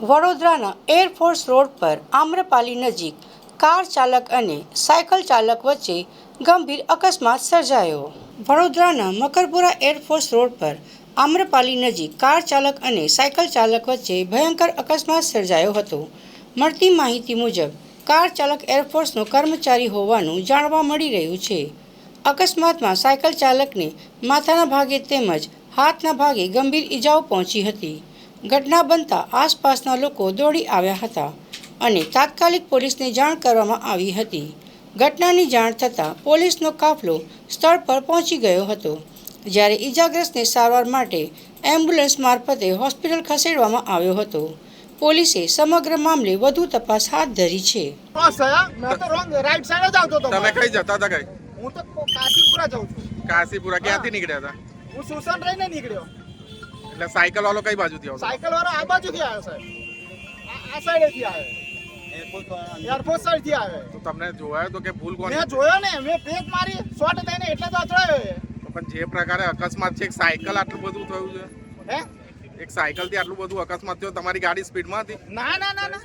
વડોદરાના air force road પર આમ્રપાલી નજીક કાર ચાલક અને સાયકલ ચાલક વચ્ચે ગંભીર અકસ્માત સર્જાયો. વડોદરાના મકરપુરા એરફોર્સ રોડ પર આમ્રપાલી નજીક કાર ચાલક અને સાયકલ ચાલક વચ્ચે ભયંકર અકસ્માત સર્જાયો હતો. મળતી માહિતી મુજબ કાર ચાલક એરફોર્સનો કર્મચારી હોવાનું જાણવા મળી રહ્યું છે. અકસ્માતમાં સાયકલ ચાલકને માથાના ભાગે તેમજ હાથના ભાગે ગંભીર ઈજાઓ પહોંચી હતી. ઘટના બનતા આસપાસના લોકો દોડી આવ્યા હતા અને તાત્કાલિક પોલીસને જાણ કરવામાં આવી હતી. ઘટનાની જાણ થતાં પોલીસનો કાફલો સ્થળ પર પહોંચી ગયો હતો, જ્યારે ઈજાગ્રસ્તને સારવાર માટે એમ્બ્યુલન્સ મારફતે હોસ્પિટલ ખસેડવામાં આવ્યો હતો. પોલીસે સમગ્ર મામલે વધુ તપાસ હાથ ધરી છે. તમે કઈ જતા હતા? કઈ? હું તો કાશીપુરા જાઉં છું. કાશીપુરા ક્યાંથી નીકળ્યા હતા? હું સુસન રહીને નીકળ્યો. એટલે સાયકલ વાળો કઈ બાજુથી આવતો? સાયકલ વાળો આ બાજુથી આવ્યો સાહેબ, આ સાઈડેથી આવ્યો, એરફોર્સ સાઈડથી આવ્યો. તો તમને જોવાયો તો કે ભૂલ કોની? મેં જોયો ને, મેં બ્રેક મારી શોર્ટ થઈને એટલે તો અથડાયો. પણ જે પ્રકારે અકસ્માત છે, એક સાયકલ આટલું બધું થયું છે? હે, એક સાયકલ થી આટલું બધું અકસ્માત થયો? તમારી ગાડી સ્પીડમાં હતી? ના ના ના ના,